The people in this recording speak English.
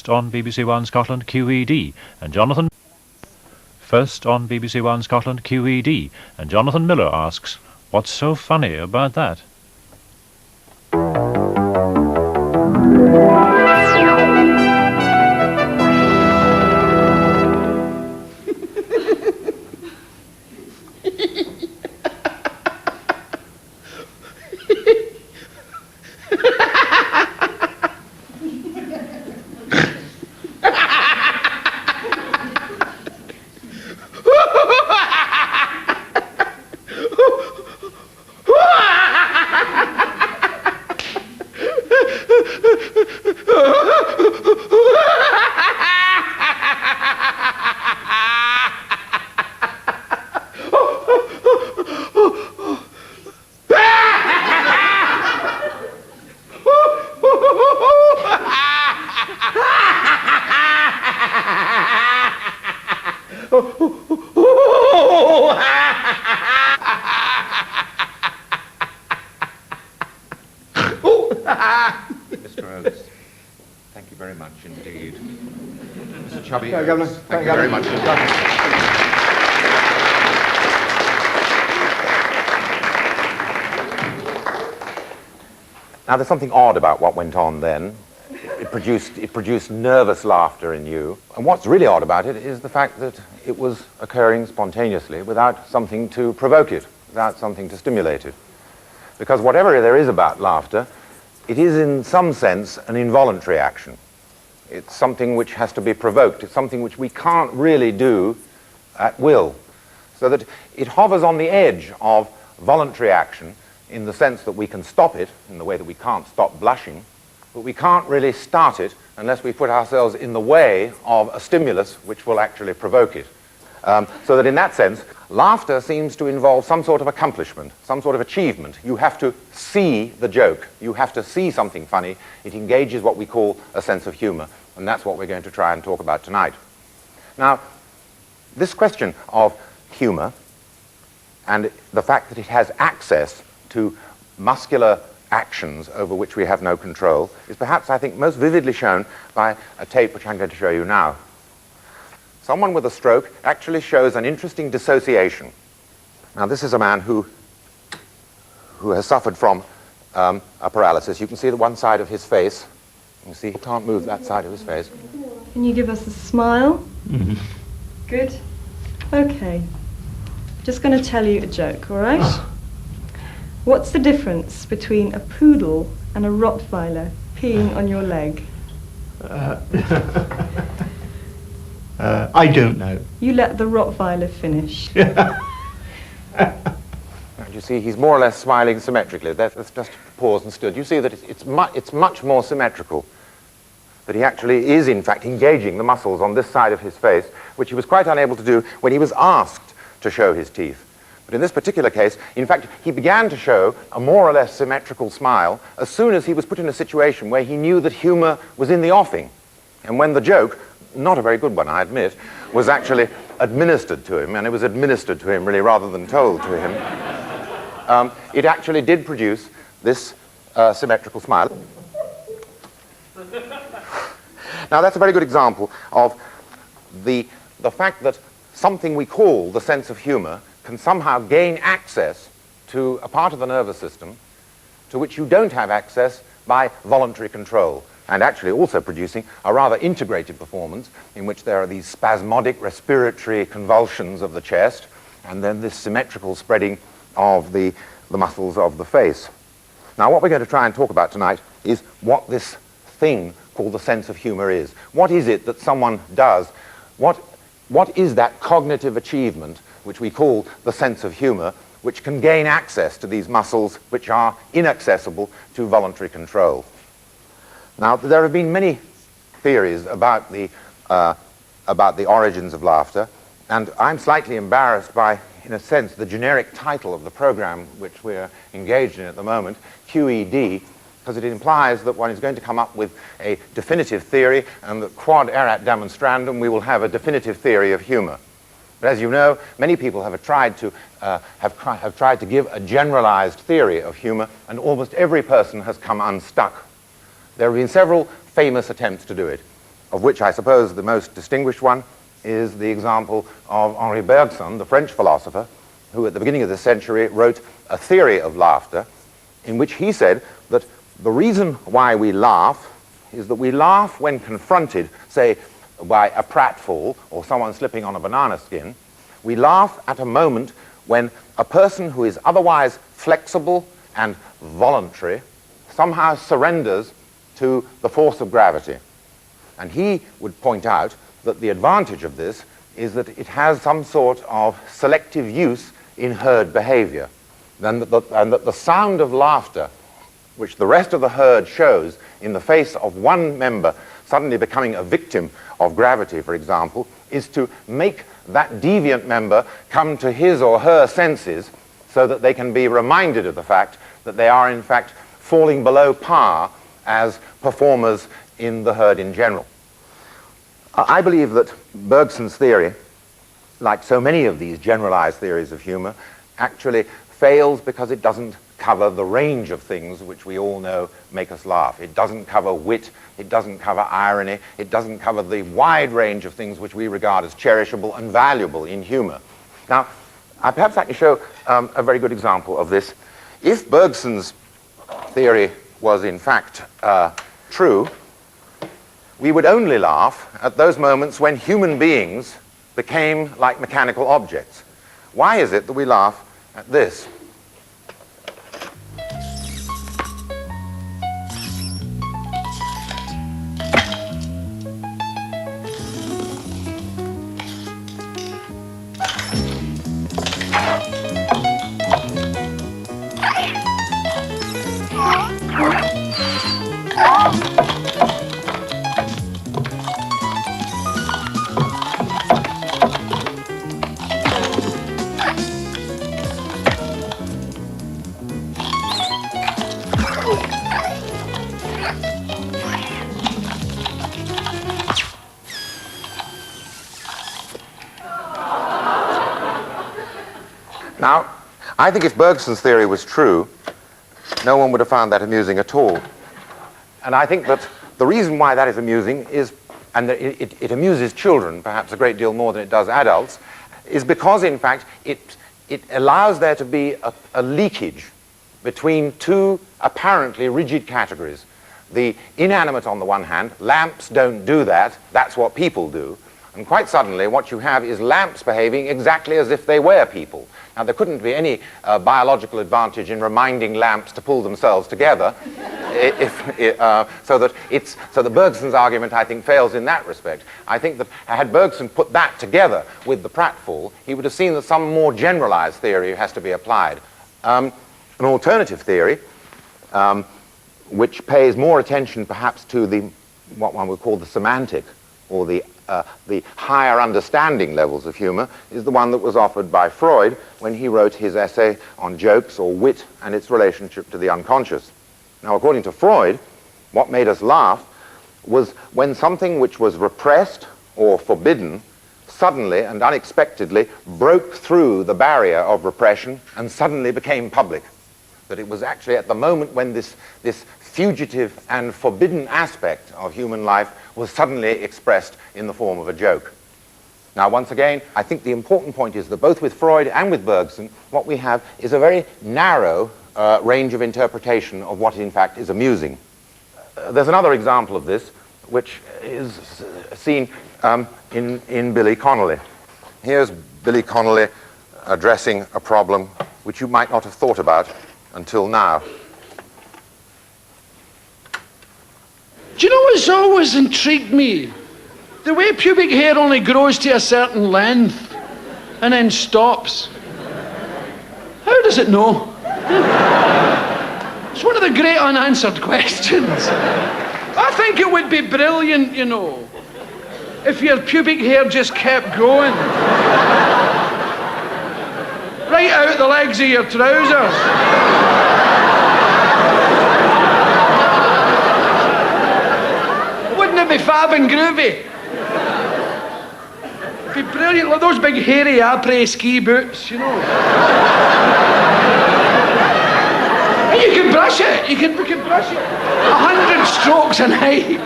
First on BBC One Scotland QED, and Jonathan. First on BBC One Scotland QED, and Jonathan Miller asks, "What's so funny about that?" Mr. Oates, thank you very much indeed. Mr. Chubby, Governor. Thank you very much indeed. Now, there's something odd about what went on then. It produced nervous laughter in you. And what's really odd about it is the fact that it was occurring spontaneously without something to provoke it, without something to stimulate it. Because whatever there is about laughter, it is in some sense an involuntary action. It's something which has to be provoked. It's something which we can't really do at will. So that it hovers on the edge of voluntary action in the sense that we can stop it, in the way that we can't stop blushing, but we can't really start it unless we put ourselves in the way of a stimulus which will actually provoke it. So that in that sense, laughter seems to involve some sort of accomplishment, some sort of achievement. You have to see the joke. You have to see something funny. It engages what we call a sense of humor, and that's what we're going to try and talk about tonight. Now, this question of humor and the fact that it has access to muscular actions over which we have no control is perhaps, I think, most vividly shown by a tape which I'm going to show you now. Someone with a stroke actually shows an interesting dissociation. Now, this is a man who has suffered from a paralysis. You can see the one side of his face. You see he can't move that side of his face. Can you give us a smile? Mm-hmm. Good. Okay. Just going to tell you a joke, all right? What's the difference between a poodle and a Rottweiler peeing on your leg? I don't know. You let the Rottweiler finish. You see, he's more or less smiling symmetrically. Let's just pause and still. You see that it's much more symmetrical. That he actually is, in fact, engaging the muscles on this side of his face, which he was quite unable to do when he was asked to show his teeth. But in this particular case, in fact, he began to show a more or less symmetrical smile as soon as he was put in a situation where he knew that humor was in the offing. And when the joke, not a very good one, I admit, was actually administered to him, and it was administered to him really rather than told to him, it actually did produce this symmetrical smile. Now, that's a very good example of the fact that something we call the sense of humor can somehow gain access to a part of the nervous system to which you don't have access by voluntary control, and actually also producing a rather integrated performance in which there are these spasmodic respiratory convulsions of the chest and then this symmetrical spreading of the muscles of the face. Now, what we're going to try and talk about tonight is what this thing called the sense of humor is. What is it that someone does? What is that cognitive achievement which we call the sense of humor, which can gain access to these muscles which are inaccessible to voluntary control? Now, there have been many theories about the origins of laughter, and I'm slightly embarrassed by, in a sense, the generic title of the program which we're engaged in at the moment, QED, because it implies that one is going to come up with a definitive theory, and that quod erat demonstrandum, we will have a definitive theory of humor. But as you know, many people have tried to give a generalized theory of humor, and almost every person has come unstuck. There have been several famous attempts to do it. of which I suppose the most distinguished one is the example of Henri Bergson, the French philosopher, who at the beginning of the century wrote a theory of laughter in which he said that the reason why we laugh is that we laugh when confronted, say, by a pratfall or someone slipping on a banana skin. We laugh at a moment when a person who is otherwise flexible and voluntary somehow surrenders to the force of gravity. And he would point out that the advantage of this is that it has some sort of selective use in herd behavior, and that the sound of laughter, which the rest of the herd shows in the face of one member suddenly becoming a victim of gravity, for example, is to make that deviant member come to his or her senses so that they can be reminded of the fact that they are in fact falling below par as performers in the herd in general. I believe that Bergson's theory, like so many of these generalized theories of humor, actually fails because it doesn't cover the range of things which we all know make us laugh. It doesn't cover wit, it doesn't cover irony, it doesn't cover the wide range of things which we regard as cherishable and valuable in humor. Now, perhaps I can show a very good example of this. If Bergson's theory was in fact true, we would only laugh at those moments when human beings became like mechanical objects. Why is it that we laugh at this? Now, I think if Bergson's theory was true, no one would have found that amusing at all. And I think that the reason why that is amusing is, and that it amuses children perhaps a great deal more than it does adults, is because in fact it allows there to be a leakage between two apparently rigid categories. The inanimate on the one hand, lamps don't do that, that's what people do. And quite suddenly what you have is lamps behaving exactly as if they were people. Now, there couldn't be any biological advantage in reminding lamps to pull themselves together, so that Bergson's argument, I think, fails in that respect. I think that had Bergson put that together with the pratfall, he would have seen that some more generalized theory has to be applied. An alternative theory, which pays more attention perhaps to what one would call the semantic, or the higher understanding levels of humor, is the one that was offered by Freud when he wrote his essay on jokes or wit and its relationship to the unconscious. Now, according to Freud, what made us laugh was when something which was repressed or forbidden suddenly and unexpectedly broke through the barrier of repression and suddenly became public. That it was actually at the moment when this fugitive and forbidden aspect of human life was suddenly expressed in the form of a joke. Now, once again, I think the important point is that both with Freud and with Bergson, what we have is a very narrow range of interpretation of what in fact is amusing. There's another example of this, which is seen in Billy Connoly. Here's Billy Connoly addressing a problem which you might not have thought about until now. Do you know what's always intrigued me? The way pubic hair only grows to a certain length and then stops. How does it know? It's one of the great unanswered questions. I think it would be brilliant, you know, if your pubic hair just kept going. Right out the legs of your trousers. Wouldn't it be fab and groovy? It'd be brilliant, like those big hairy après ski boots, you know. And you can brush it, we can brush it. 100 strokes a night.